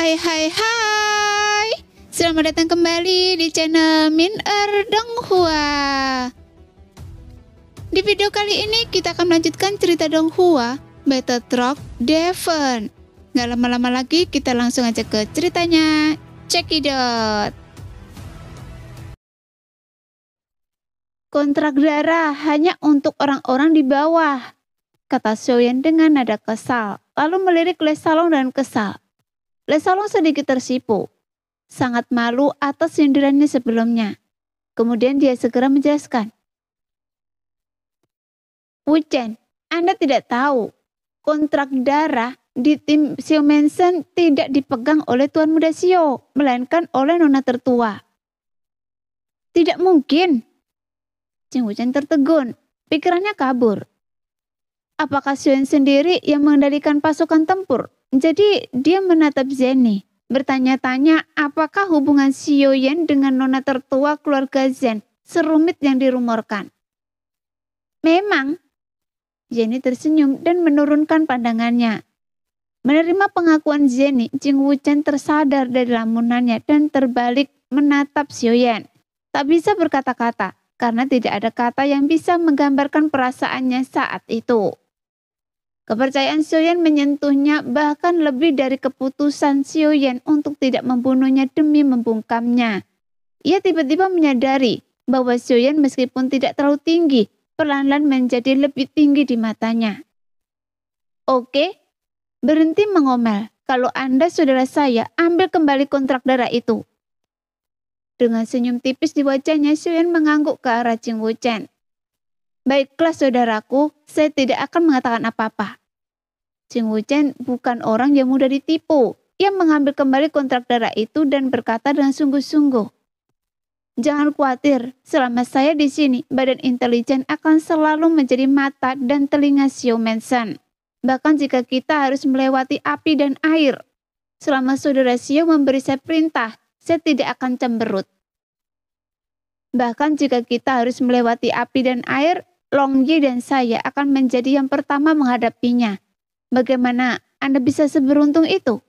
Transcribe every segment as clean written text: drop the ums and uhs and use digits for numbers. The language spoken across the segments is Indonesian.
Hai. Selamat datang kembali di channel Min Donghua. Di video kali ini kita akan melanjutkan cerita Donghua Battle Truck Devon. Gak lama-lama lagi, kita langsung aja ke ceritanya. Cekidot. Kontrak darah hanya untuk orang-orang di bawah, kata Xiaoyan dengan nada kesal, lalu melirik Le Salong dan kesal. Le Salong sedikit tersipu, sangat malu atas sindirannya sebelumnya. Kemudian dia segera menjelaskan. Wu Chen, Anda tidak tahu, kontrak darah di tim Xiao Mansion tidak dipegang oleh Tuan Muda Xiao, melainkan oleh nona tertua. Tidak mungkin. Jing Wu Chen tertegun, pikirannya kabur. Apakah Xiao sendiri yang mengendalikan pasukan tempur? Jadi dia menatap Zenny, bertanya-tanya apakah hubungan Xiao Yan dengan nona tertua keluarga Zen serumit yang dirumorkan. Memang, Zenny tersenyum dan menurunkan pandangannya. Menerima pengakuan Zenny, Jing Wu Chen tersadar dari lamunannya dan terbalik menatap Xiao Yan. Tak bisa berkata-kata, karena tidak ada kata yang bisa menggambarkan perasaannya saat itu. Kepercayaan Xiao Yan menyentuhnya, bahkan lebih dari keputusan Xiao Yan untuk tidak membunuhnya demi membungkamnya. Ia tiba-tiba menyadari bahwa Xiao Yan meskipun tidak terlalu tinggi, perlahan-lahan menjadi lebih tinggi di matanya. Oke, berhenti mengomel. Kalau Anda saudara saya, ambil kembali kontrak darah itu. Dengan senyum tipis di wajahnya, Xiao Yan mengangguk ke arah Jing Wu Chen. Baiklah saudaraku, saya tidak akan mengatakan apa-apa. Jing Wu Chen bukan orang yang mudah ditipu. Ia mengambil kembali kontrak darah itu dan berkata dengan sungguh-sungguh. Jangan khawatir, selama saya di sini, badan intelijen akan selalu menjadi mata dan telinga Xiao Mansion. Bahkan jika kita harus melewati api dan air. Selama saudara Xiao memberi saya perintah, saya tidak akan cemberut. Bahkan jika kita harus melewati api dan air, Long Yi dan saya akan menjadi yang pertama menghadapinya. Bagaimana Anda bisa seberuntung itu?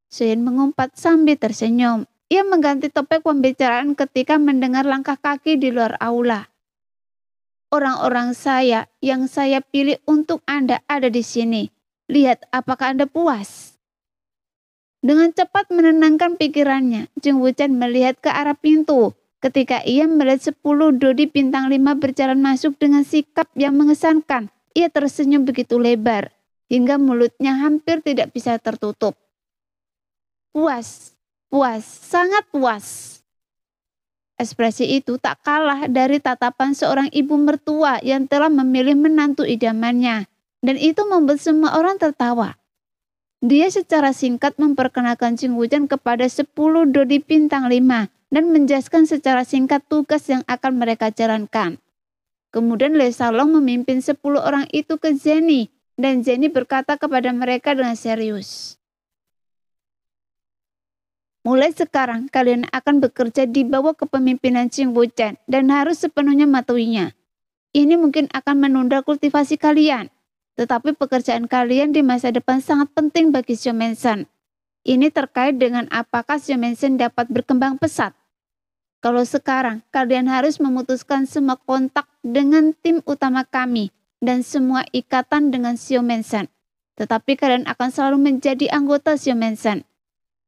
Xiao Yan mengumpat sambil tersenyum. Ia mengganti topik pembicaraan ketika mendengar langkah kaki di luar aula. Orang-orang saya yang saya pilih untuk Anda ada di sini. Lihat apakah Anda puas? Dengan cepat menenangkan pikirannya, Jing Wu Chen melihat ke arah pintu. Ketika ia melihat 10 dodi bintang 5 berjalan masuk dengan sikap yang mengesankan, ia tersenyum begitu lebar, hingga mulutnya hampir tidak bisa tertutup. Puas, sangat puas. Ekspresi itu tak kalah dari tatapan seorang ibu mertua yang telah memilih menantu idamannya, dan itu membuat semua orang tertawa. Dia secara singkat memperkenalkan Jing Wu Chen kepada 10 dodi bintang 5, dan menjelaskan secara singkat tugas yang akan mereka jalankan. Kemudian Le Salong memimpin 10 orang itu ke Zenny, dan Zenny berkata kepada mereka dengan serius. Mulai sekarang kalian akan bekerja di bawah kepemimpinan Jing Wu Chen dan harus sepenuhnya mematuhinya. Ini mungkin akan menunda kultivasi kalian, tetapi pekerjaan kalian di masa depan sangat penting bagi Xiao Mansion. Ini terkait dengan apakah Xiao Mansion dapat berkembang pesat. Kalau sekarang kalian harus memutuskan semua kontak dengan tim utama kami dan semua ikatan dengan Xiao Mansion. Tetapi kalian akan selalu menjadi anggota Xiao Mansion.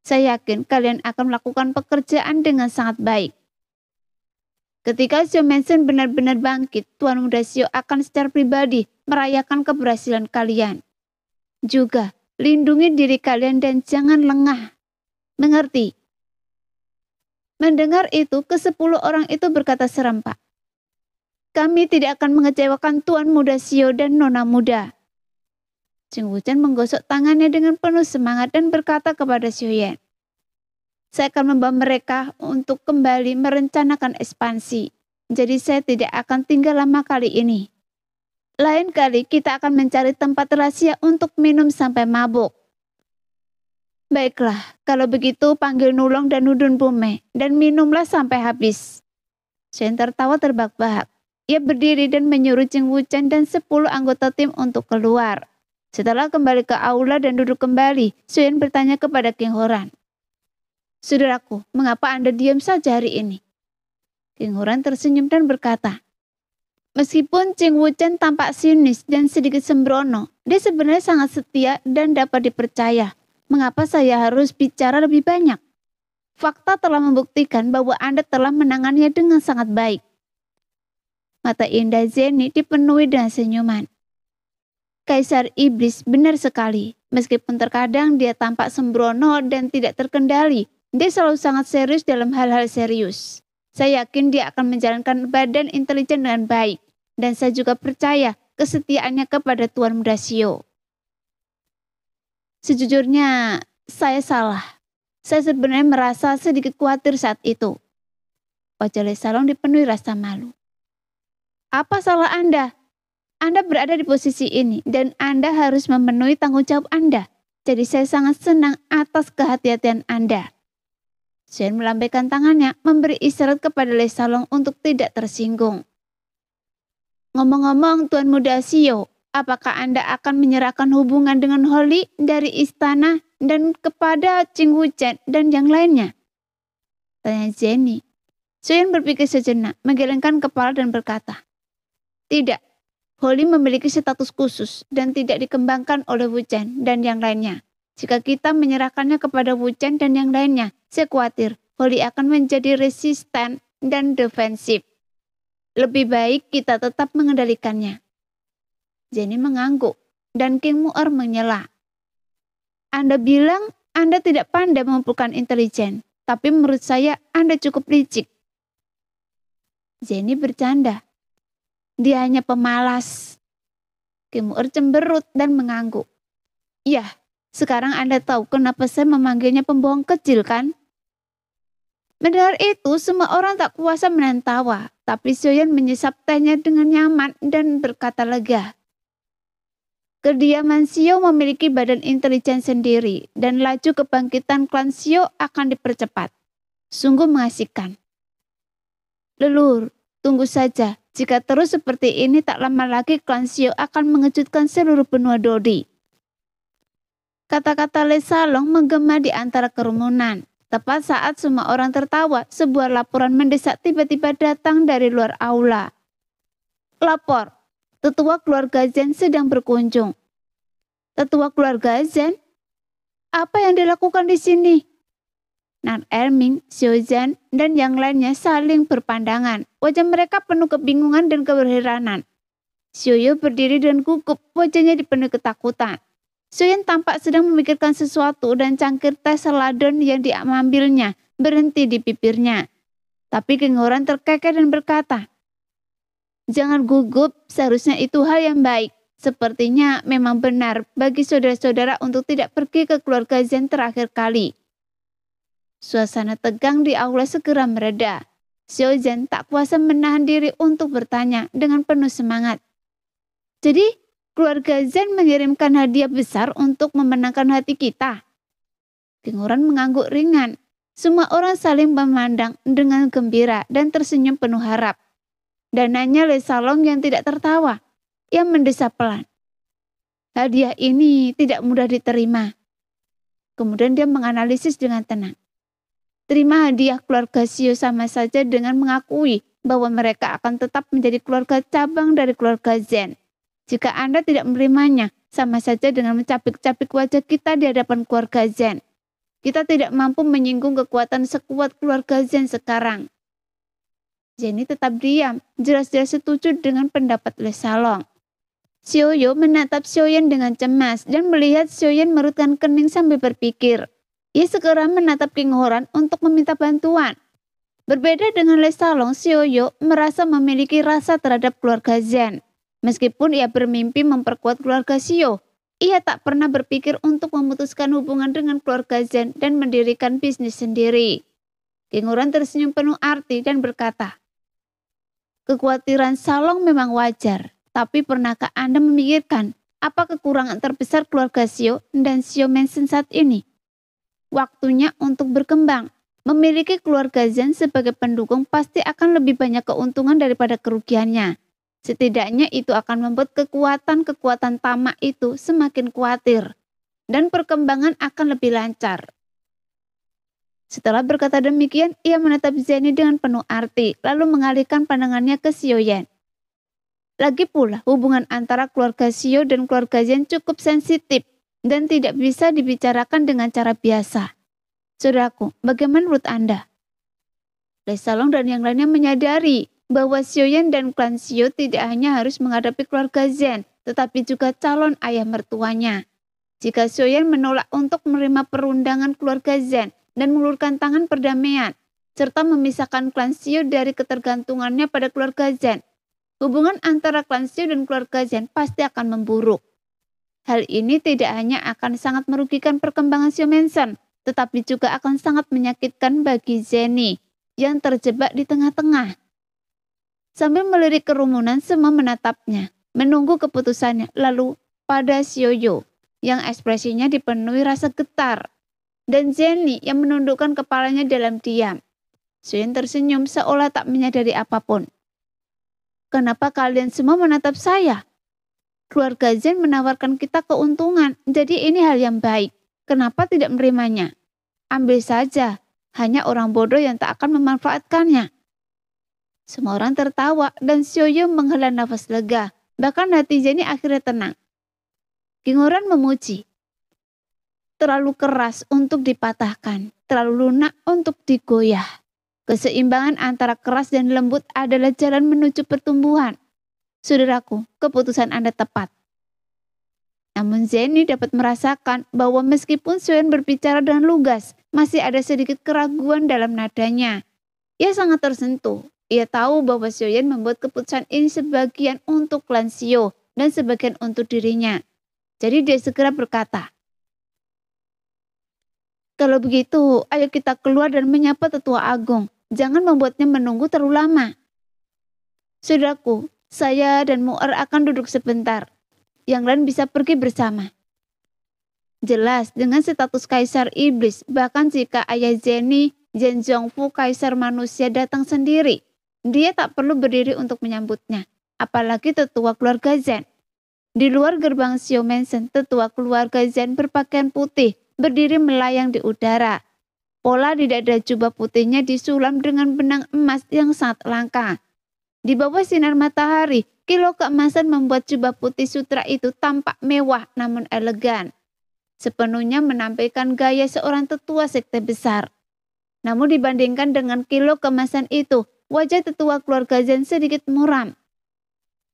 Saya yakin kalian akan melakukan pekerjaan dengan sangat baik. Ketika Xiao Mansion benar-benar bangkit, Tuan Muda Xiao akan secara pribadi merayakan keberhasilan kalian. Juga, lindungi diri kalian dan jangan lengah. Mengerti? Mendengar itu, ke-10 orang itu berkata serempak. Kami tidak akan mengecewakan Tuan Muda Xiao dan Nona Muda. Jing Wu Chen menggosok tangannya dengan penuh semangat dan berkata kepada Xiao Yan. Saya akan membawa mereka untuk kembali merencanakan ekspansi. Jadi saya tidak akan tinggal lama kali ini. Lain kali kita akan mencari tempat rahasia untuk minum sampai mabuk. Baiklah, kalau begitu panggil Nulong dan Nudun Bume dan minumlah sampai habis. Shen tertawa terbahak-bahak. Ia berdiri dan menyuruh Jing Wu Chen dan 10 anggota tim untuk keluar. Setelah kembali ke aula dan duduk kembali, Sioyan bertanya kepada King Horan, "Saudaraku, mengapa Anda diam saja hari ini?" King Horan tersenyum dan berkata, "Meskipun Ching Wuchen tampak sinis dan sedikit sembrono, dia sebenarnya sangat setia dan dapat dipercaya. Mengapa saya harus bicara lebih banyak? Fakta telah membuktikan bahwa Anda telah menanganinya dengan sangat baik." Mata indah Zeni dipenuhi dengan senyuman. Kaisar Iblis benar sekali. Meskipun terkadang dia tampak sembrono dan tidak terkendali, dia selalu sangat serius dalam hal-hal serius. Saya yakin dia akan menjalankan badan intelijen dengan baik. Dan saya juga percaya kesetiaannya kepada Tuan Muda Shio. Sejujurnya, saya salah. Saya sebenarnya merasa sedikit khawatir saat itu. Wajah Le Salong dipenuhi rasa malu. "Apa salah Anda? Anda berada di posisi ini dan Anda harus memenuhi tanggung jawab Anda. Jadi saya sangat senang atas kehati-hatian Anda." Sioyan melambaikan tangannya, memberi isyarat kepada Le Salong untuk tidak tersinggung. "Ngomong-ngomong, Tuan Muda Shio, apakah Anda akan menyerahkan hubungan dengan Holly dari istana dan kepada Ching Wuchen dan yang lainnya?" tanya Jenny. Sioyan berpikir sejenak, menggelengkan kepala dan berkata, "Tidak, Holly memiliki status khusus dan tidak dikembangkan oleh Wuchen dan yang lainnya. Jika kita menyerahkannya kepada Wuchen dan yang lainnya, saya khawatir Holly akan menjadi resisten dan defensif. Lebih baik kita tetap mengendalikannya." Jenny mengangguk dan King Mu'er menyela. "Anda bilang Anda tidak pandai mengumpulkan intelijen, tapi menurut saya Anda cukup licik." Jenny bercanda. "Dia hanya pemalas." King Mu'er cemberut dan mengangguk. "Ya, sekarang Anda tahu kenapa saya memanggilnya pembohong kecil, kan?" Mendengar itu, semua orang tak kuasa menahan tawa, tapi Sioyan menyesap tehnya dengan nyaman dan berkata lega. Kediaman Shio memiliki badan intelijen sendiri, dan laju kebangkitan klan Shio akan dipercepat. Sungguh mengasihkan. "Leluhur, tunggu saja. Jika terus seperti ini, tak lama lagi klan Shio akan mengejutkan seluruh benua Dodi." Kata-kata Le Salong menggema di antara kerumunan. Tepat saat semua orang tertawa, sebuah laporan mendesak tiba-tiba datang dari luar aula. "Lapor, tetua keluarga Zen sedang berkunjung." "Tetua keluarga Zen? Apa yang dilakukan di sini?" Nan Erming, Xiao Zhan, dan yang lainnya saling berpandangan. Wajah mereka penuh kebingungan dan keheranan. Xiao berdiri dan gugup, wajahnya dipenuhi ketakutan. Sioyan tampak sedang memikirkan sesuatu dan cangkir teh seladon yang diambilnya berhenti di bibirnya. Tapi King Horan terkekeh dan berkata, "Jangan gugup, seharusnya itu hal yang baik. Sepertinya memang benar bagi saudara-saudara untuk tidak pergi ke keluarga Zen terakhir kali." Suasana tegang di aula segera mereda. Xiao Zhan tak kuasa menahan diri untuk bertanya dengan penuh semangat, "Jadi, keluarga Zen mengirimkan hadiah besar untuk memenangkan hati kita?" King Horan mengangguk ringan. Semua orang saling memandang dengan gembira dan tersenyum penuh harap. Dan hanya Le Salong yang tidak tertawa. Ia mendesah pelan, "Hadiah ini tidak mudah diterima." Kemudian dia menganalisis dengan tenang. Terima hadiah keluarga Shio sama saja dengan mengakui bahwa mereka akan tetap menjadi keluarga cabang dari keluarga Zen. Jika Anda tidak menerimanya, sama saja dengan mencapik-capik wajah kita di hadapan keluarga Zen. Kita tidak mampu menyinggung kekuatan sekuat keluarga Zen sekarang." Jenny tetap diam, jelas-jelas setuju dengan pendapat Le Salong. Xiaoyo menatap Sioyan dengan cemas dan melihat Sioyan merutkan kening sambil berpikir. Ia segera menatap King Horan untuk meminta bantuan. Berbeda dengan Le Salong, Xiaoyo merasa memiliki rasa terhadap keluarga Zen. Meskipun ia bermimpi memperkuat keluarga Shio, ia tak pernah berpikir untuk memutuskan hubungan dengan keluarga Zen dan mendirikan bisnis sendiri. King Horan tersenyum penuh arti dan berkata, "Kekhawatiran Salong memang wajar, tapi pernahkah Anda memikirkan apa kekurangan terbesar keluarga Shio dan Shio Mansion saat ini? Waktunya untuk berkembang. Memiliki keluarga Zen sebagai pendukung pasti akan lebih banyak keuntungan daripada kerugiannya. Setidaknya itu akan membuat kekuatan-kekuatan tamak itu semakin khawatir dan perkembangan akan lebih lancar. Setelah berkata demikian, ia menatap Jenny dengan penuh arti, lalu mengalihkan pandangannya ke Xiaoyan. Lagi pula, hubungan antara keluarga Xiao dan keluarga Zhen cukup sensitif dan tidak bisa dibicarakan dengan cara biasa. Saudaraku, bagaimana menurut Anda? Lei Salong dan yang lainnya menyadari bahwa Xiaoyan dan klan Xiao tidak hanya harus menghadapi keluarga Zhen, tetapi juga calon ayah mertuanya. Jika Xiaoyan menolak untuk menerima perundangan keluarga Zhen dan mengulurkan tangan perdamaian, serta memisahkan klan Xiao dari ketergantungannya pada keluarga Zhen, hubungan antara klan Xiao dan keluarga Zhen pasti akan memburuk. Hal ini tidak hanya akan sangat merugikan perkembangan Xiao Mansion, tetapi juga akan sangat menyakitkan bagi Jenny yang terjebak di tengah-tengah. Sambil melirik kerumunan, semua menatapnya, menunggu keputusannya, lalu pada Xiaoyu yang ekspresinya dipenuhi rasa getar, dan Jenny yang menundukkan kepalanya dalam diam. Xiaoyan tersenyum seolah tak menyadari apapun. Kenapa kalian semua menatap saya? Keluarga Zhen menawarkan kita keuntungan, jadi ini hal yang baik. Kenapa tidak menerimanya? Ambil saja, hanya orang bodoh yang tak akan memanfaatkannya. Semua orang tertawa dan Xiaoyu menghela nafas lega, bahkan hati Jenny akhirnya tenang. Kingoran memuji. Terlalu keras untuk dipatahkan, terlalu lunak untuk digoyah. Keseimbangan antara keras dan lembut adalah jalan menuju pertumbuhan. Saudaraku, keputusan Anda tepat. Namun Jenny dapat merasakan bahwa meskipun Xiaoyan berbicara dengan lugas, masih ada sedikit keraguan dalam nadanya. Ia sangat tersentuh. Ia tahu bahwa Xiaoyan membuat keputusan ini sebagian untuk klan Xiao dan sebagian untuk dirinya. Jadi dia segera berkata, "Kalau begitu, ayo kita keluar dan menyapa Tetua Agung. Jangan membuatnya menunggu terlalu lama." Saudaraku, saya dan Mu'er akan duduk sebentar. Yang lain bisa pergi bersama. Jelas, dengan status Kaisar Iblis, bahkan jika ayah Jenny, Zhen Zhongfu, Kaisar Manusia datang sendiri, dia tak perlu berdiri untuk menyambutnya, apalagi tetua keluarga Zhen. Di luar gerbang Xiao Mansion, tetua keluarga Zhen berpakaian putih, berdiri melayang di udara. Pola di dada jubah putihnya disulam dengan benang emas yang sangat langka. Di bawah sinar matahari, kilau keemasan membuat jubah putih sutra itu tampak mewah namun elegan. Sepenuhnya menampilkan gaya seorang tetua sekte besar. Namun dibandingkan dengan kilau keemasan itu, wajah tetua keluarga Zhen sedikit muram.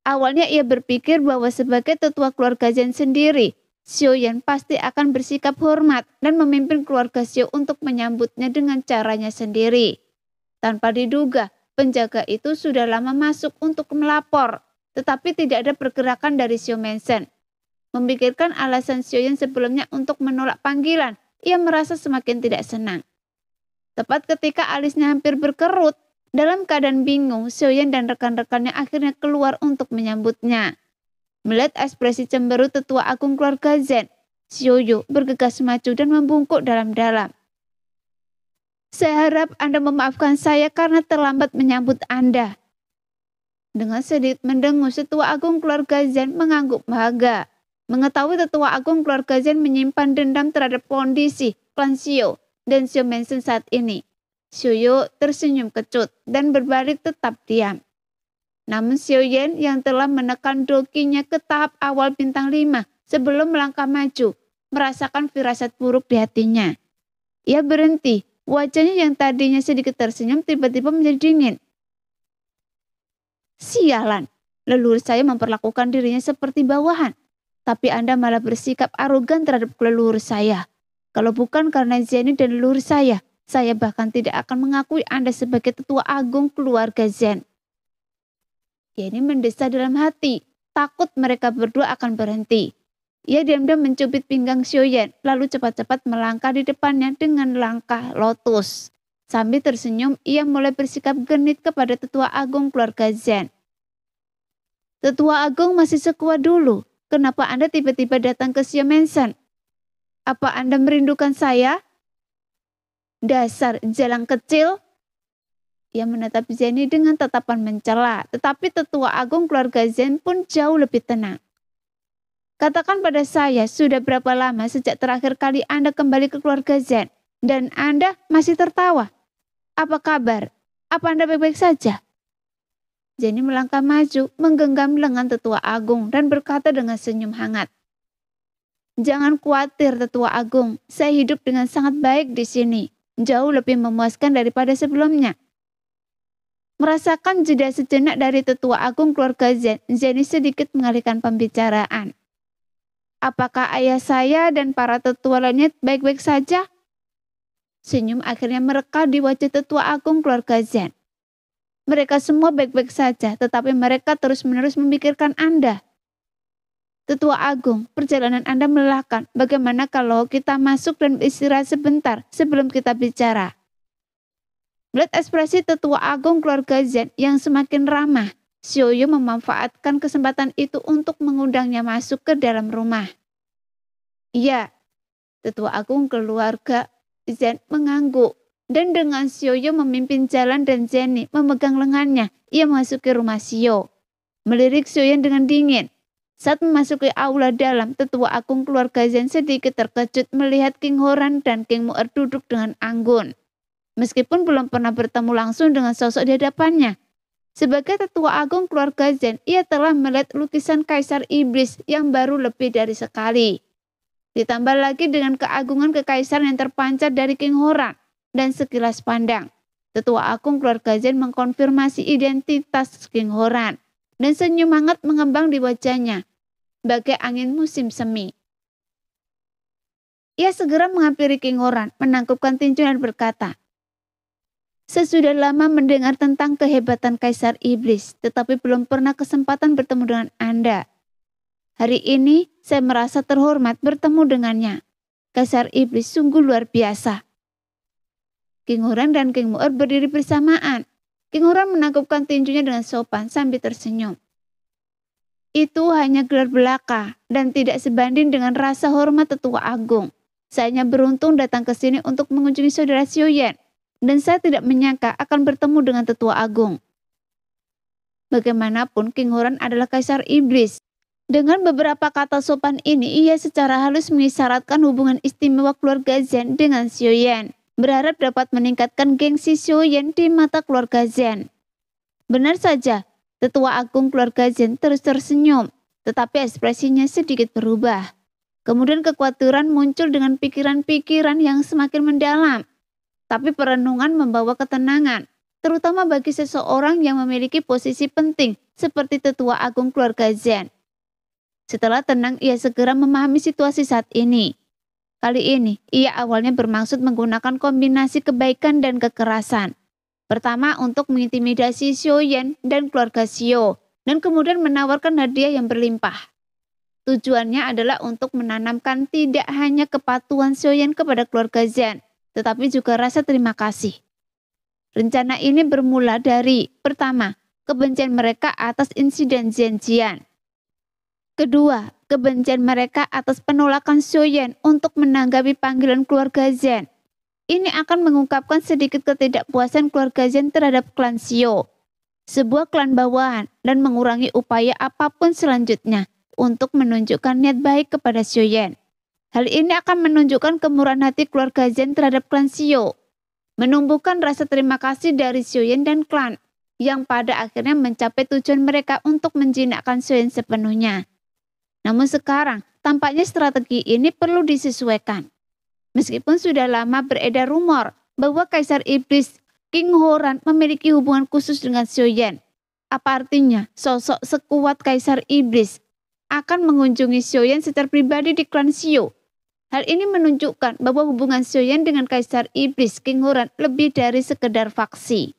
Awalnya ia berpikir bahwa sebagai tetua keluarga Zhen sendiri, Xiaoyan pasti akan bersikap hormat dan memimpin keluarga Xiao untuk menyambutnya dengan caranya sendiri. Tanpa diduga, penjaga itu sudah lama masuk untuk melapor, tetapi tidak ada pergerakan dari Xiao Mansion. Memikirkan alasan Xiaoyan sebelumnya untuk menolak panggilan, ia merasa semakin tidak senang. Tepat ketika alisnya hampir berkerut, dalam keadaan bingung, Xiaoyan dan rekan-rekannya akhirnya keluar untuk menyambutnya. Melihat ekspresi cemberut tetua agung keluarga Zhen, Xiaoyu bergegas maju dan membungkuk dalam-dalam. "Saya harap Anda memaafkan saya karena terlambat menyambut Anda." Dengan sedikit mendengus, tetua agung keluarga Zhen mengangguk bahagia. Mengetahui tetua agung keluarga Zhen menyimpan dendam terhadap kondisi klan Xiao dan Xiao Mansion saat ini. Xiaoyu tersenyum kecut dan berbalik tetap diam. Namun Xiaoyan yang telah menekan dokinya ke tahap awal bintang 5 sebelum melangkah maju, merasakan firasat buruk di hatinya. Ia berhenti, wajahnya yang tadinya sedikit tersenyum tiba-tiba menjadi dingin. "Sialan, leluhur saya memperlakukan dirinya seperti bawahan, tapi Anda malah bersikap arogan terhadap leluhur saya. Kalau bukan karena Jenny dan leluhur saya bahkan tidak akan mengakui Anda sebagai tetua agung keluarga Zhen." Jenny mendesah dalam hati, takut mereka berdua akan berhenti. Ia diam-diam mencubit pinggang Xiaoyan, lalu cepat-cepat melangkah di depannya dengan langkah lotus. Sambil tersenyum, ia mulai bersikap genit kepada tetua agung keluarga Zhen. "Tetua agung masih sekuat dulu. Kenapa Anda tiba-tiba datang ke Xiao Mansion? Apa Anda merindukan saya? Dasar jalang kecil." Ia menatap Jenny dengan tatapan mencela, tetapi tetua agung keluarga Zen pun jauh lebih tenang. Katakan pada saya, sudah berapa lama sejak terakhir kali Anda kembali ke keluarga Zen, dan Anda masih tertawa? Apa kabar? Apa Anda baik-baik saja? Jenny melangkah maju, menggenggam lengan tetua agung dan berkata dengan senyum hangat. Jangan khawatir tetua agung, saya hidup dengan sangat baik di sini, jauh lebih memuaskan daripada sebelumnya. Merasakan jeda sejenak dari tetua agung keluarga Zen, Jenny sedikit mengalihkan pembicaraan. Apakah ayah saya dan para tetua lainnya baik-baik saja? Senyum akhirnya mereka di wajah tetua agung keluarga Zen. Mereka semua baik-baik saja, tetapi mereka terus-menerus memikirkan Anda. Tetua agung, perjalanan Anda melelahkan. Bagaimana kalau kita masuk dan beristirahat sebentar sebelum kita bicara? Melihat ekspresi tetua agung keluarga Zen yang semakin ramah, Xiaoyu memanfaatkan kesempatan itu untuk mengundangnya masuk ke dalam rumah. Iya, tetua agung keluarga Zen mengangguk, dan dengan Xiaoyu memimpin jalan dan Jenny memegang lengannya, ia memasuki rumah Xiao. Melirik Xiaoyan dengan dingin. Saat memasuki aula dalam, tetua agung keluarga Zen sedikit terkejut melihat King Horan dan King Mu'er duduk dengan anggun. Meskipun belum pernah bertemu langsung dengan sosok di hadapannya. Sebagai tetua agung keluarga Zen, ia telah melihat lukisan Kaisar Iblis yang baru lebih dari sekali. Ditambah lagi dengan keagungan kekaisaran yang terpancar dari King Horan dan sekilas pandang. Tetua agung keluarga Zen mengkonfirmasi identitas King Horan dan senyum hangat mengembang di wajahnya, bagai angin musim semi. Ia segera menghampiri King Horan, menangkupkan tinju dan berkata, sesudah lama mendengar tentang kehebatan Kaisar Iblis, tetapi belum pernah kesempatan bertemu dengan Anda. Hari ini saya merasa terhormat bertemu dengannya. Kaisar Iblis sungguh luar biasa. King Horan dan King Mu'er berdiri bersamaan. King Horan menangkupkan tinjunya dengan sopan sambil tersenyum. Itu hanya gelar belaka dan tidak sebanding dengan rasa hormat tetua agung. Saya hanya beruntung datang ke sini untuk mengunjungi saudara Xiaoyan, dan saya tidak menyangka akan bertemu dengan tetua agung. Bagaimanapun King Horan adalah Kaisar Iblis. Dengan beberapa kata sopan ini, ia secara halus mengisyaratkan hubungan istimewa keluarga Zen dengan Xiaoyan, berharap dapat meningkatkan gengsi Xiaoyan di mata keluarga Zen. Benar saja, tetua agung keluarga Zen terus tersenyum, tetapi ekspresinya sedikit berubah. Kemudian kekhawatiran muncul dengan pikiran-pikiran yang semakin mendalam. Tapi perenungan membawa ketenangan, terutama bagi seseorang yang memiliki posisi penting seperti tetua agung keluarga Zen. Setelah tenang, ia segera memahami situasi saat ini. Kali ini, ia awalnya bermaksud menggunakan kombinasi kebaikan dan kekerasan. Pertama, untuk mengintimidasi Xiaoyan dan keluarga Xiao, dan kemudian menawarkan hadiah yang berlimpah. Tujuannya adalah untuk menanamkan tidak hanya kepatuhan Xiaoyan kepada keluarga Zen, tetapi juga rasa terima kasih. Rencana ini bermula dari, pertama, kebencian mereka atas insiden Zhenjian. Kedua, kebencian mereka atas penolakan Xiaoyan untuk menanggapi panggilan keluarga Zen. Ini akan mengungkapkan sedikit ketidakpuasan keluarga Zen terhadap klan Xiao, sebuah klan bawahan, dan mengurangi upaya apapun selanjutnya untuk menunjukkan niat baik kepada Xiaoyan. Hal ini akan menunjukkan kemurahan hati keluarga Zen terhadap klan Xiao, menumbuhkan rasa terima kasih dari Xiaoyan dan klan, yang pada akhirnya mencapai tujuan mereka untuk menjinakkan Xiaoyan sepenuhnya. Namun sekarang, tampaknya strategi ini perlu disesuaikan. Meskipun sudah lama beredar rumor bahwa Kaisar Iblis King Horan memiliki hubungan khusus dengan Xiaoyan, apa artinya sosok sekuat Kaisar Iblis akan mengunjungi Xiaoyan secara pribadi di klan Xiao? Hal ini menunjukkan bahwa hubungan Xiaoyan dengan Kaisar Iblis King Horan lebih dari sekedar faksi.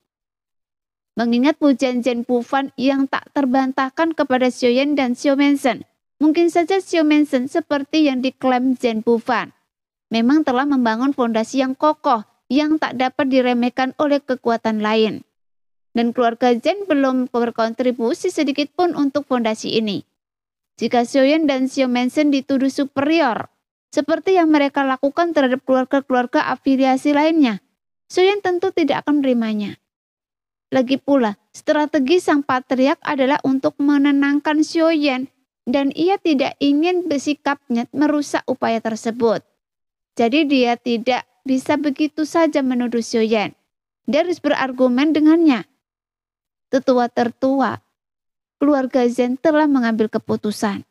Mengingat pujian Zen Bufan yang tak terbantahkan kepada Xiaoyan dan Xiao Mensen, mungkin saja Xiao Mensen seperti yang diklaim Zen Bufan memang telah membangun fondasi yang kokoh yang tak dapat diremehkan oleh kekuatan lain. Dan keluarga Zen belum berkontribusi sedikit pun untuk fondasi ini. Jika Xiaoyan dan Xiao Mensen dituduh superior, seperti yang mereka lakukan terhadap keluarga-keluarga afiliasi lainnya, Xiaoyan tentu tidak akan menerimanya. Lagi pula, strategi sang patriark adalah untuk menenangkan Xiaoyan dan ia tidak ingin bersikapnya merusak upaya tersebut. Jadi dia tidak bisa begitu saja menuduh Xiaoyan. Dia harus berargumen dengannya. Tetua tertua, keluarga Zhen telah mengambil keputusan.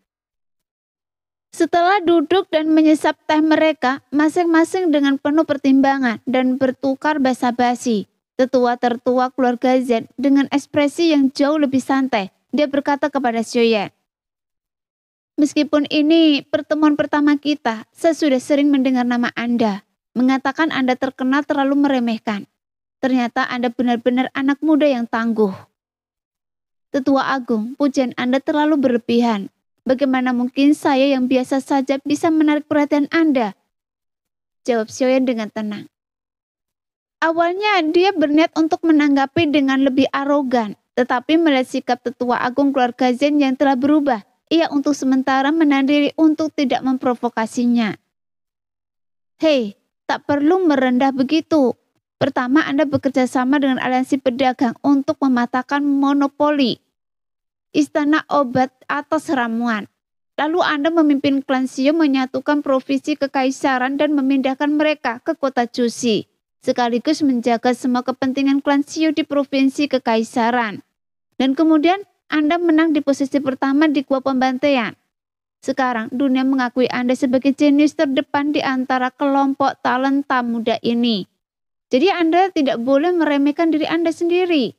Setelah duduk dan menyesap teh mereka, masing-masing dengan penuh pertimbangan dan bertukar basa-basi. Tetua tertua keluarga Zhen dengan ekspresi yang jauh lebih santai, dia berkata kepada Xiaoyan, "Meskipun ini pertemuan pertama kita, saya sudah sering mendengar nama Anda, mengatakan Anda terkenal terlalu meremehkan. Ternyata Anda benar-benar anak muda yang tangguh. Tetua Agung, pujian Anda terlalu berlebihan. Bagaimana mungkin saya yang biasa saja bisa menarik perhatian Anda?" Jawab Xiaoyan dengan tenang. Awalnya dia berniat untuk menanggapi dengan lebih arogan, tetapi melihat sikap tetua agung keluarga Zhen yang telah berubah, ia untuk sementara menahan diri untuk tidak memprovokasinya. "Hei, tak perlu merendah begitu. Pertama, Anda bekerja sama dengan aliansi pedagang untuk mematahkan monopoli istana obat atas ramuan. Lalu Anda memimpin klan Xiao menyatukan provinsi kekaisaran dan memindahkan mereka ke kota Juxi, sekaligus menjaga semua kepentingan klan Xiao di provinsi kekaisaran. Dan kemudian Anda menang di posisi pertama di gua pembantaian. Sekarang dunia mengakui Anda sebagai jenius terdepan di antara kelompok talenta muda ini. Jadi Anda tidak boleh meremehkan diri Anda sendiri,"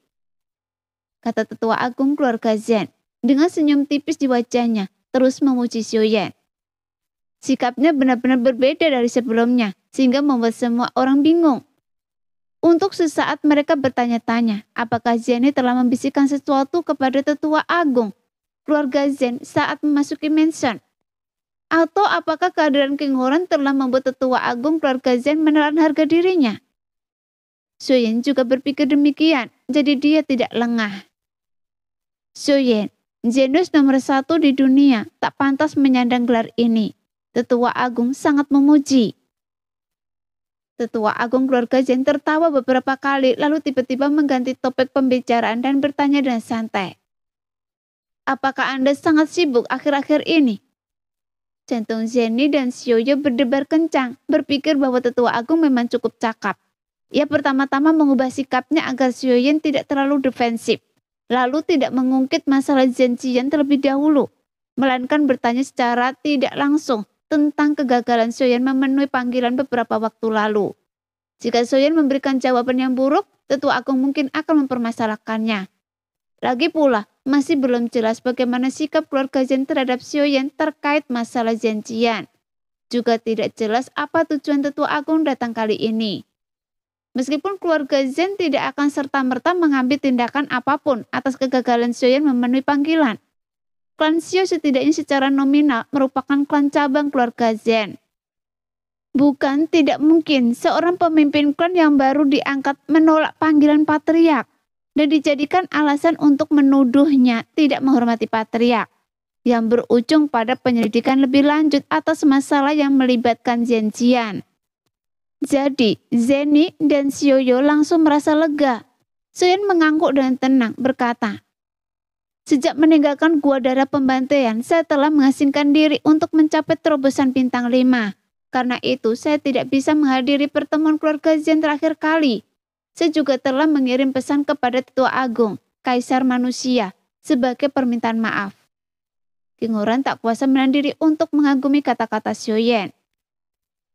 kata tetua agung keluarga Zhen dengan senyum tipis di wajahnya, terus memuji Xiaoyan. Sikapnya benar-benar berbeda dari sebelumnya, sehingga membuat semua orang bingung. Untuk sesaat mereka bertanya-tanya, apakah Zhen telah membisikkan sesuatu kepada tetua agung keluarga Zhen saat memasuki mansion? Atau apakah kehadiran King Horan telah membuat tetua agung keluarga Zhen menelan harga dirinya? Xiaoyan juga berpikir demikian, jadi dia tidak lengah. "Xiaoyan, jenius nomor 1 di dunia, tak pantas menyandang gelar ini," tetua agung sangat memuji. Tetua agung keluarga Zhen tertawa beberapa kali, lalu tiba-tiba mengganti topik pembicaraan dan bertanya dengan santai, "Apakah Anda sangat sibuk akhir-akhir ini?" Jantung Zhenny dan Xiaoyan berdebar kencang, berpikir bahwa tetua agung memang cukup cakap. Ia pertama-tama mengubah sikapnya agar Xiaoyan tidak terlalu defensif, lalu tidak mengungkit masalah Zhen Qian terlebih dahulu, melainkan bertanya secara tidak langsung tentang kegagalan Xiaoyan memenuhi panggilan beberapa waktu lalu. Jika Xiaoyan memberikan jawaban yang buruk, tetua agung mungkin akan mempermasalahkannya. Lagi pula, masih belum jelas bagaimana sikap keluarga Zhen terhadap Xiaoyan terkait masalah Zhen Qian. Juga tidak jelas apa tujuan tetua agung datang kali ini. Meskipun keluarga Zhen tidak akan serta-merta mengambil tindakan apapun atas kegagalan Xiaoyan memenuhi panggilan, klan Xiao setidaknya secara nominal merupakan klan cabang keluarga Zhen. Bukan tidak mungkin seorang pemimpin klan yang baru diangkat menolak panggilan patriark dan dijadikan alasan untuk menuduhnya tidak menghormati patriark, yang berujung pada penyelidikan lebih lanjut atas masalah yang melibatkan Zhen Qian. Jadi, Zhenny dan Xiaoyo langsung merasa lega. Xiaoyan mengangguk dengan tenang, berkata, "Sejak meninggalkan gua darah pembantaian, saya telah mengasingkan diri untuk mencapai terobosan bintang 5. Karena itu, saya tidak bisa menghadiri pertemuan keluarga Zhen terakhir kali. Saya juga telah mengirim pesan kepada Tetua Agung, Kaisar Manusia, sebagai permintaan maaf." King Horan tak kuasa menahan diri untuk mengagumi kata-kata Xiaoyan.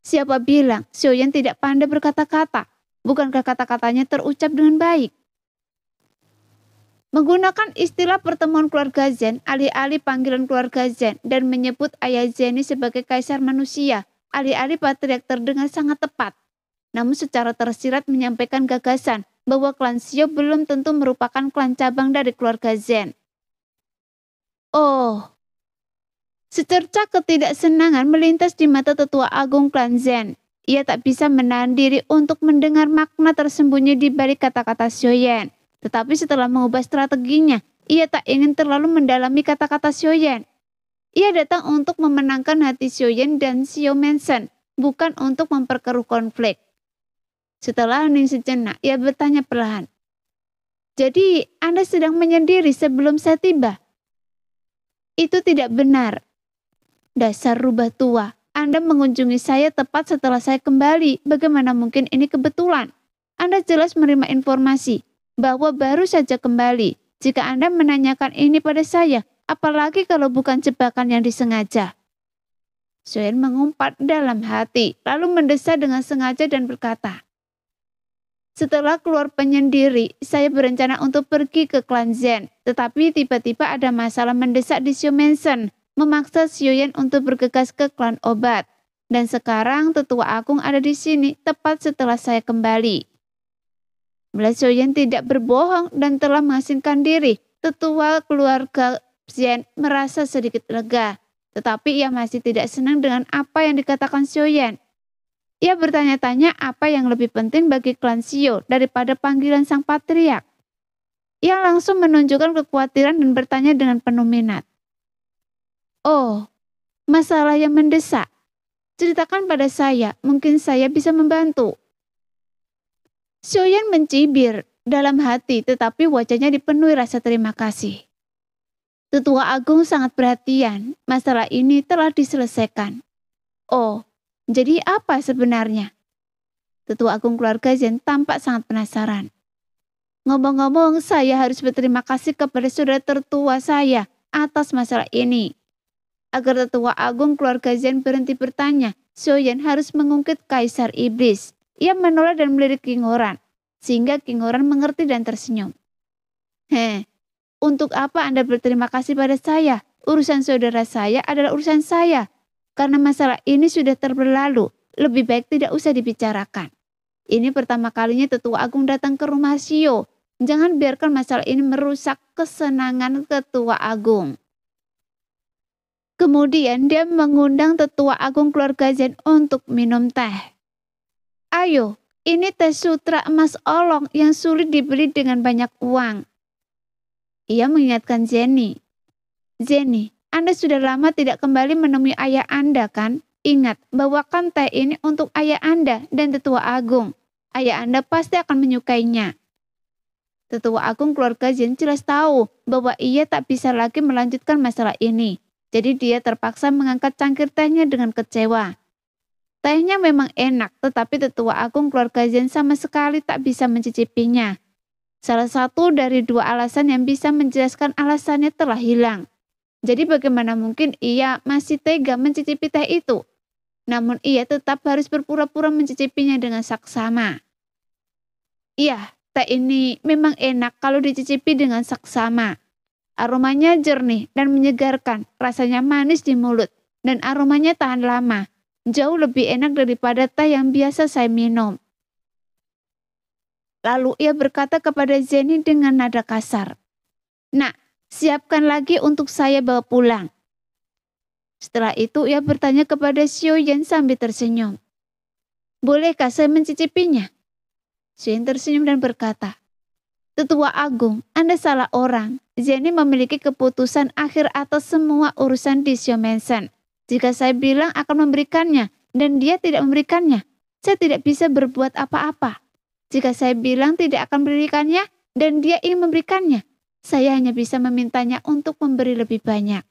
Siapa bilang Xiaoyan tidak pandai berkata-kata? Bukankah kata-katanya terucap dengan baik? Menggunakan istilah pertemuan keluarga Zhen, alih-alih panggilan keluarga Zhen, dan menyebut ayah Zhenny sebagai kaisar manusia, alih-alih patriark terdengar sangat tepat. Namun secara tersirat menyampaikan gagasan bahwa klan Xiao belum tentu merupakan klan cabang dari keluarga Zhen. Oh, secercah ketidaksenangan melintas di mata tetua agung klan Zhen. Ia tak bisa menahan diri untuk mendengar makna tersembunyi di balik kata-kata Xiaoyan. Tetapi setelah mengubah strateginya, ia tak ingin terlalu mendalami kata-kata Xiaoyan. Ia datang untuk memenangkan hati Xiaoyan dan Xiao Mansion, bukan untuk memperkeruh konflik. Setelah hening sejenak, ia bertanya perlahan, Jadi Anda sedang menyendiri sebelum saya tiba? Itu tidak benar. Dasar rubah tua. Anda mengunjungi saya tepat setelah saya kembali. Bagaimana mungkin ini kebetulan? Anda jelas menerima informasi bahwa baru saja kembali. Jika Anda menanyakan ini pada saya, apalagi kalau bukan jebakan yang disengaja. Soyen mengumpat dalam hati, lalu mendesak dengan sengaja dan berkata, setelah keluar penyendiri, saya berencana untuk pergi ke klan Zen. Tetapi tiba-tiba ada masalah mendesak di Xiumensen, memaksa Xiuyan untuk bergegas ke klan obat. Dan sekarang tetua agung ada di sini tepat setelah saya kembali. Bila Xiuyan tidak berbohong dan telah mengasingkan diri, tetua keluarga Zen merasa sedikit lega. Tetapi ia masih tidak senang dengan apa yang dikatakan Xiuyan. Ia bertanya-tanya apa yang lebih penting bagi klan Xiu daripada panggilan sang patriark. Ia langsung menunjukkan kekhawatiran dan bertanya dengan penuh minat. Oh, masalah yang mendesak. Ceritakan pada saya, mungkin saya bisa membantu. Xiuyan mencibir dalam hati tetapi wajahnya dipenuhi rasa terima kasih. Tetua agung sangat perhatian, masalah ini telah diselesaikan. Oh, jadi apa sebenarnya? Tetua agung keluarga Zen tampak sangat penasaran. Ngomong-ngomong, saya harus berterima kasih kepada saudara tertua saya atas masalah ini. Agar tetua agung keluarga Zen berhenti bertanya, Xiuyan harus mengungkit Kaisar Iblis. Ia menoleh dan melirik King Horan, sehingga King Horan mengerti dan tersenyum. Untuk apa Anda berterima kasih pada saya? Urusan saudara saya adalah urusan saya. Karena masalah ini sudah berlalu, lebih baik tidak usah dibicarakan. Ini pertama kalinya tetua agung datang ke rumah Xiu. Jangan biarkan masalah ini merusak kesenangan tetua agung. Kemudian dia mengundang tetua agung keluarga Zen untuk minum teh. Ayo, ini teh sutra emas olong yang sulit dibeli dengan banyak uang. Ia mengingatkan Jenny. Jenny, Anda sudah lama tidak kembali menemui ayah Anda kan? Ingat, bawakan teh ini untuk ayah Anda dan tetua agung. Ayah Anda pasti akan menyukainya. Tetua agung keluarga Zen jelas tahu bahwa ia tak bisa lagi melanjutkan masalah ini. Jadi dia terpaksa mengangkat cangkir tehnya dengan kecewa. Tehnya memang enak, tetapi tetua agung keluarga Zen sama sekali tak bisa mencicipinya. Salah satu dari dua alasan yang bisa menjelaskan alasannya telah hilang. Jadi bagaimana mungkin ia masih tega mencicipi teh itu? Namun ia tetap harus berpura-pura mencicipinya dengan saksama. Iya, teh ini memang enak kalau dicicipi dengan saksama. Aromanya jernih dan menyegarkan, rasanya manis di mulut, dan aromanya tahan lama. Jauh lebih enak daripada teh yang biasa saya minum. Lalu ia berkata kepada Jenny dengan nada kasar. Nak, siapkan lagi untuk saya bawa pulang. Setelah itu ia bertanya kepada Xiuyan sambil tersenyum. Bolehkah saya mencicipinya? Xiuyan tersenyum dan berkata, Tetua Agung, Anda salah orang. Jenny memiliki keputusan akhir atas semua urusan di Xiumensen. Jika saya bilang akan memberikannya dan dia tidak memberikannya, saya tidak bisa berbuat apa-apa. Jika saya bilang tidak akan memberikannya dan dia ingin memberikannya, saya hanya bisa memintanya untuk memberi lebih banyak.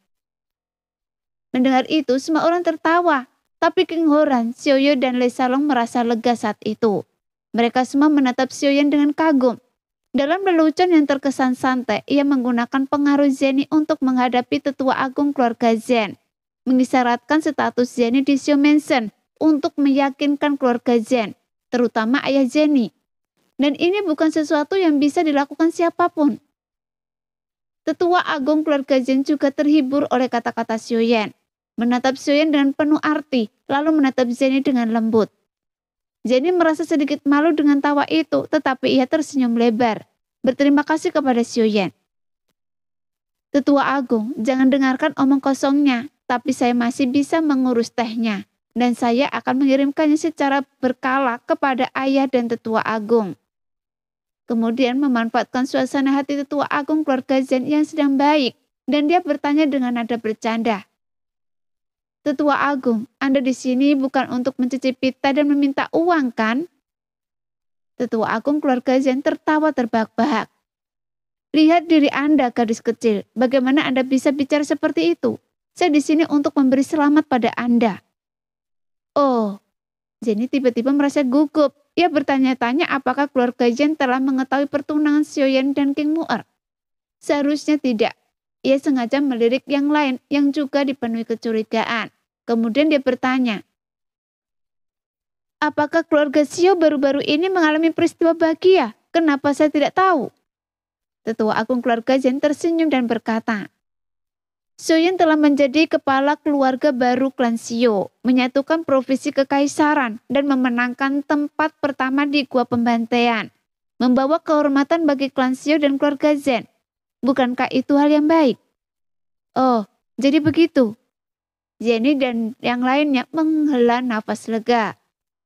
Mendengar itu, semua orang tertawa. Tapi King Horan, Xiuyu dan Lei Salong merasa lega saat itu. Mereka semua menatap Xiuyan dengan kagum. Dalam lelucon yang terkesan santai, ia menggunakan pengaruh Jenny untuk menghadapi tetua agung keluarga Zen. Mengisyaratkan status Jenny di Xiumensen untuk meyakinkan keluarga Zen, terutama ayah Jenny. Dan ini bukan sesuatu yang bisa dilakukan siapapun. Tetua agung keluarga Zen juga terhibur oleh kata-kata Xiuyan. Menatap Xiuyan dengan penuh arti, lalu menatap Jenny dengan lembut. Jenny merasa sedikit malu dengan tawa itu, tetapi ia tersenyum lebar. Berterima kasih kepada Xiuyan. Tetua agung, jangan dengarkan omong kosongnya, tapi saya masih bisa mengurus tehnya. Dan saya akan mengirimkannya secara berkala kepada ayah dan tetua agung. Kemudian memanfaatkan suasana hati tetua agung keluarga Zen yang sedang baik, dan dia bertanya dengan nada bercanda. Tetua agung, Anda di sini bukan untuk mencicipi teh dan meminta uang kan? Tetua agung keluarga Zen tertawa terbahak-bahak. Lihat diri Anda, gadis kecil. Bagaimana Anda bisa bicara seperti itu? Saya di sini untuk memberi selamat pada Anda. Oh, Jenny tiba-tiba merasa gugup. Ia bertanya-tanya apakah keluarga Jen telah mengetahui pertunangan Xiaoyan dan King Mu'er. Seharusnya tidak. Ia sengaja melirik yang lain yang juga dipenuhi kecurigaan. Kemudian dia bertanya, apakah keluarga Xiao baru-baru ini mengalami peristiwa bahagia? Kenapa saya tidak tahu? Tetua Agung keluarga Jen tersenyum dan berkata, Xiaoyan telah menjadi kepala keluarga baru klan Xiao, menyatukan provinsi kekaisaran dan memenangkan tempat pertama di Gua Pembantaian, membawa kehormatan bagi klan Xiao dan keluarga Zen. Bukankah itu hal yang baik? Oh, jadi begitu. Jenny dan yang lainnya menghela nafas lega.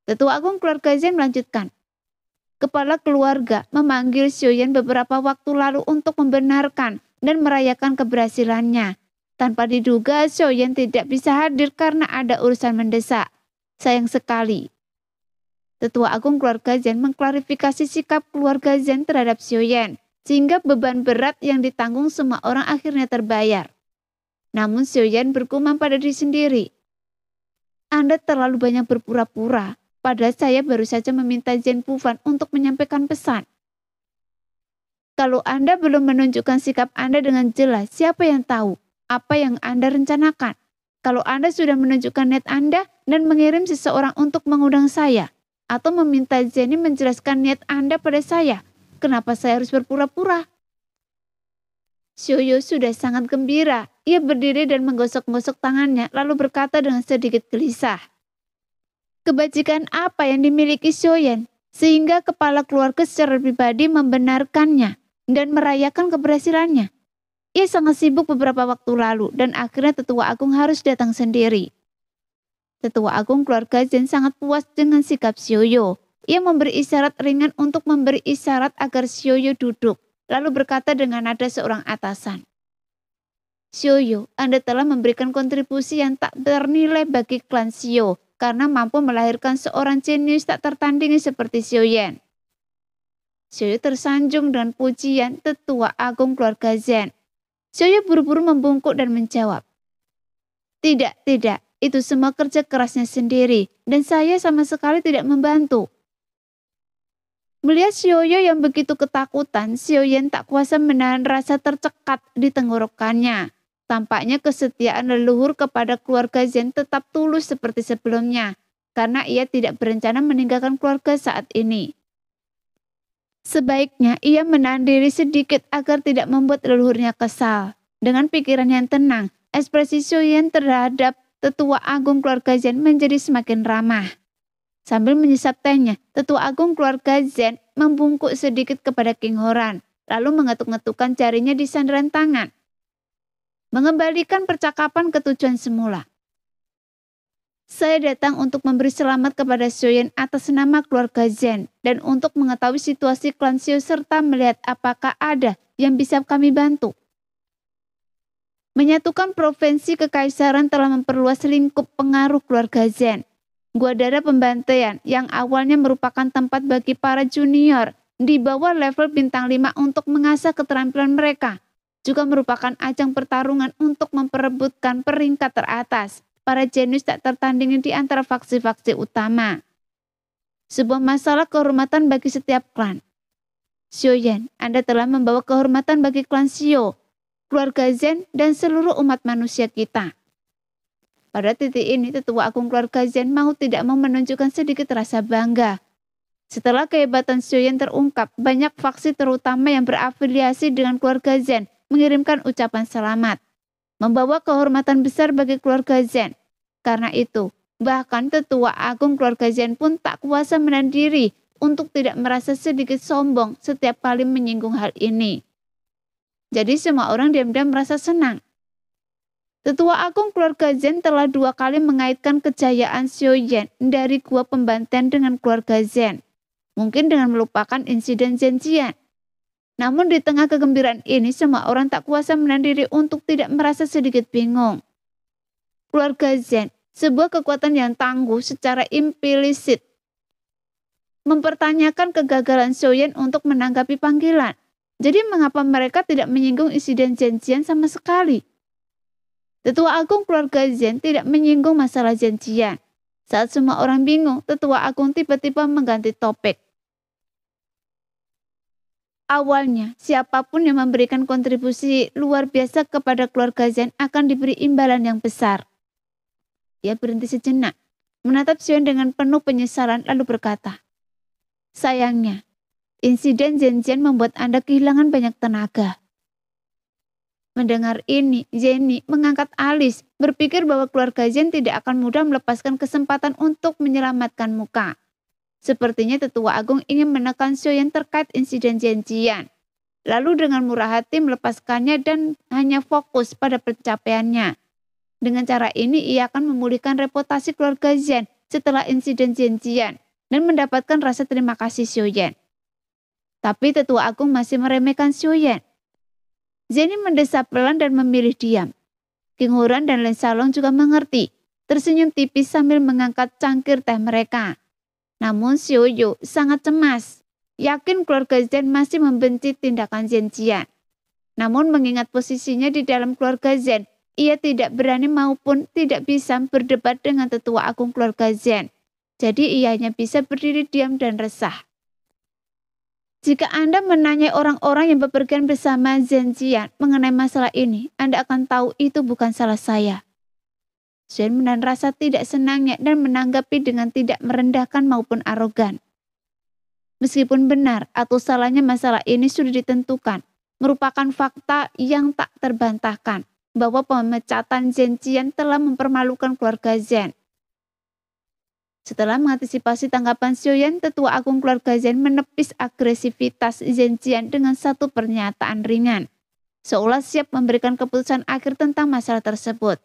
Tetua Agung keluarga Zen melanjutkan, kepala keluarga memanggil Xiaoyan beberapa waktu lalu untuk membenarkan dan merayakan keberhasilannya. Tanpa diduga, Xiaoyan tidak bisa hadir karena ada urusan mendesak. Sayang sekali. Tetua Agung keluarga Zen mengklarifikasi sikap keluarga Zen terhadap Xiaoyan, sehingga beban berat yang ditanggung semua orang akhirnya terbayar. Namun Xiaoyan bergumam pada diri sendiri. Anda terlalu banyak berpura-pura. Padahal saya baru saja meminta Zen Pufan untuk menyampaikan pesan. Kalau Anda belum menunjukkan sikap Anda dengan jelas, siapa yang tahu apa yang Anda rencanakan? Kalau Anda sudah menunjukkan niat Anda dan mengirim seseorang untuk mengundang saya, atau meminta Jenny menjelaskan niat Anda pada saya, kenapa saya harus berpura-pura? Xiaoyu sudah sangat gembira. Ia berdiri dan menggosok-gosok tangannya, lalu berkata dengan sedikit gelisah. Kebajikan apa yang dimiliki Xiaoyan, sehingga kepala keluarga secara pribadi membenarkannya dan merayakan keberhasilannya. Ia sangat sibuk beberapa waktu lalu dan akhirnya Tetua Agung harus datang sendiri. Tetua Agung keluarga Zen sangat puas dengan sikap Xiaoyu. Ia memberi isyarat ringan untuk memberi isyarat agar Xiaoyu duduk, lalu berkata dengan nada seorang atasan. Xiaoyu, Anda telah memberikan kontribusi yang tak ternilai bagi klan Xiao, karena mampu melahirkan seorang jenius tak tertandingi seperti Xiaoyan. Xiaoyu tersanjung dengan pujian Tetua Agung keluarga Zen. Xiaoyu buru-buru membungkuk dan menjawab, Tidak, itu semua kerja kerasnya sendiri, dan saya sama sekali tidak membantu. Melihat Xiaoyu yang begitu ketakutan, Xiaoyan tak kuasa menahan rasa tercekat di tenggorokannya. Tampaknya kesetiaan leluhur kepada keluarga Zen tetap tulus seperti sebelumnya, karena ia tidak berencana meninggalkan keluarga saat ini. Sebaiknya ia menahan diri sedikit agar tidak membuat leluhurnya kesal. Dengan pikiran yang tenang, ekspresi Xiaoyan terhadap Tetua Agung keluarga Zen menjadi semakin ramah. Sambil menyesap tehnya, Tetua Agung keluarga Zen membungkuk sedikit kepada King Horan, lalu mengetuk-ngetukkan jarinya di sandaran tangan. Mengembalikan percakapan ke tujuan semula. Saya datang untuk memberi selamat kepada Xiaoyan atas nama keluarga Zen dan untuk mengetahui situasi klan Xiao serta melihat apakah ada yang bisa kami bantu. Menyatukan provinsi kekaisaran telah memperluas lingkup pengaruh keluarga Zen. Gua Darah Pembantaian yang awalnya merupakan tempat bagi para junior di bawah level bintang 5 untuk mengasah keterampilan mereka, juga merupakan ajang pertarungan untuk memperebutkan peringkat teratas para jenius tak tertandingi di antara faksi-faksi utama. Sebuah masalah kehormatan bagi setiap klan. Xiaoyan, Anda telah membawa kehormatan bagi klan Xiao, keluarga Zen, dan seluruh umat manusia kita. Pada titik ini, Tetua Agung keluarga Zen mau tidak mau menunjukkan sedikit rasa bangga. Setelah kehebatan Xiaoyan terungkap, banyak faksi terutama yang berafiliasi dengan keluarga Zen mengirimkan ucapan selamat, membawa kehormatan besar bagi keluarga Zen. Karena itu, bahkan Tetua Agung keluarga Zen pun tak kuasa menahan diri untuk tidak merasa sedikit sombong setiap kali menyinggung hal ini. Jadi semua orang diam-diam merasa senang. Tetua Agung keluarga Zen telah 2 kali mengaitkan kejayaan Xiaoyan dari Gua Pembantaian dengan keluarga Zen, mungkin dengan melupakan insiden Zhenjian. Namun di tengah kegembiraan ini, semua orang tak kuasa menahan diri untuk tidak merasa sedikit bingung. Keluarga Zen, sebuah kekuatan yang tangguh secara implisit, mempertanyakan kegagalan Xiaoyan untuk menanggapi panggilan. Jadi mengapa mereka tidak menyinggung insiden janjian sama sekali? Tetua Agung keluarga Zhen tidak menyinggung masalah janjian. Saat semua orang bingung, Tetua Agung tiba-tiba mengganti topik. Awalnya, siapapun yang memberikan kontribusi luar biasa kepada keluarga Zhen akan diberi imbalan yang besar. Ia berhenti sejenak, menatap Xion dengan penuh penyesalan lalu berkata, sayangnya, insiden janjian membuat Anda kehilangan banyak tenaga. Mendengar ini, Jenny mengangkat alis, berpikir bahwa keluarga Zhen tidak akan mudah melepaskan kesempatan untuk menyelamatkan muka. Sepertinya Tetua Agung ingin menekan Xiaoyan terkait insiden janjian. Lalu dengan murah hati melepaskannya dan hanya fokus pada pencapaiannya. Dengan cara ini ia akan memulihkan reputasi keluarga Zhen setelah insiden janjian dan mendapatkan rasa terima kasih Xiaoyan. Tapi Tetua Agung masih meremehkan Xiaoyan. Jenny mendesah pelan dan memilih diam. King Huran dan Lin Salong juga mengerti, tersenyum tipis sambil mengangkat cangkir teh mereka. Namun Xiao Yu sangat cemas, yakin keluarga Zhen masih membenci tindakan janjian. Namun mengingat posisinya di dalam keluarga Zhen, ia tidak berani maupun tidak bisa berdebat dengan Tetua Agung keluarga Zhen. Jadi ia hanya bisa berdiri diam dan resah. Jika Anda menanyai orang-orang yang bepergian bersama Zhen Jian mengenai masalah ini, Anda akan tahu itu bukan salah saya. Zhen menahan rasa tidak senangnya dan menanggapi dengan tidak merendahkan maupun arogan. Meskipun benar atau salahnya masalah ini sudah ditentukan, merupakan fakta yang tak terbantahkan bahwa pemecatan Zhen Jian telah mempermalukan keluarga Zhen. Setelah mengantisipasi tanggapan Xiaoyan, Tetua Agung keluarga Zhen menepis agresivitas Zhen Jian dengan satu pernyataan ringan, seolah siap memberikan keputusan akhir tentang masalah tersebut.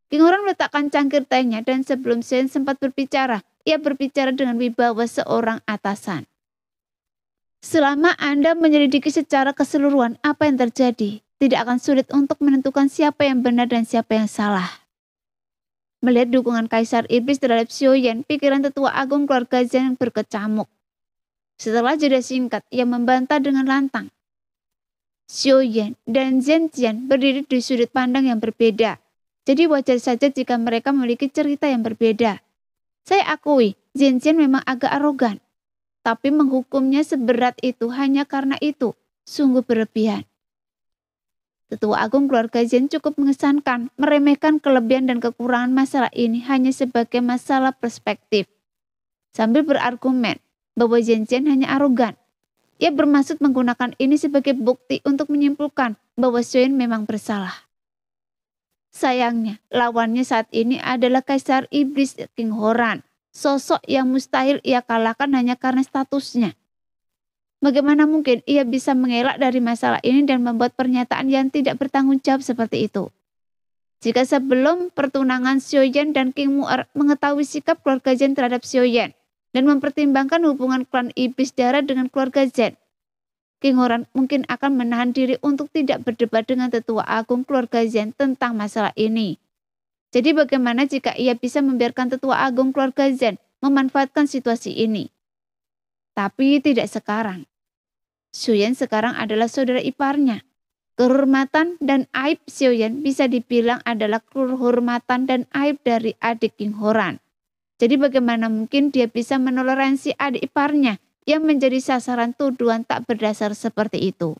King Huran meletakkan cangkir tehnya dan sebelum Xiaoyan sempat berbicara, ia berbicara dengan wibawa seorang atasan. Selama Anda menyelidiki secara keseluruhan apa yang terjadi, tidak akan sulit untuk menentukan siapa yang benar dan siapa yang salah. Melihat dukungan Kaisar Iblis terhadap Xiaoyan, pikiran Tetua Agung keluarga Zhen berkecamuk. Setelah jeda singkat, ia membantah dengan lantang. Xiaoyan dan Zhen Jian berdiri di sudut pandang yang berbeda. Jadi wajar saja jika mereka memiliki cerita yang berbeda. Saya akui, Zhen Jian memang agak arogan. Tapi menghukumnya seberat itu hanya karena itu, sungguh berlebihan. Tetua Agung keluarga Zhen cukup mengesankan, meremehkan kelebihan dan kekurangan masalah ini hanya sebagai masalah perspektif. Sambil berargumen bahwa Zhen Jian hanya arogan. Ia bermaksud menggunakan ini sebagai bukti untuk menyimpulkan bahwa Xiaoyan memang bersalah. Sayangnya, lawannya saat ini adalah Kaisar Iblis King Huran, sosok yang mustahil ia kalahkan hanya karena statusnya. Bagaimana mungkin ia bisa mengelak dari masalah ini dan membuat pernyataan yang tidak bertanggung jawab seperti itu? Jika sebelum pertunangan Xiaoyan dan King Mu'er mengetahui sikap keluarga Zhen terhadap Xiaoyan dan mempertimbangkan hubungan klan iblis darah dengan keluarga Zhen, King Huran mungkin akan menahan diri untuk tidak berdebat dengan Tetua Agung keluarga Zhen tentang masalah ini. Jadi bagaimana jika ia bisa membiarkan Tetua Agung keluarga Zhen memanfaatkan situasi ini? Tapi tidak sekarang. Xiaoyan sekarang adalah saudara iparnya. Kehormatan dan aib Xiaoyan bisa dibilang adalah kehormatan dan aib dari adik King Huran. Jadi bagaimana mungkin dia bisa menoleransi adik iparnya yang menjadi sasaran tuduhan tak berdasar seperti itu?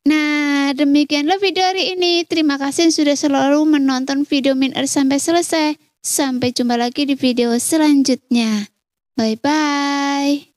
Nah, demikianlah video hari ini. Terima kasih sudah selalu menonton video Min Er sampai selesai. Sampai jumpa lagi di video selanjutnya. Bye-bye.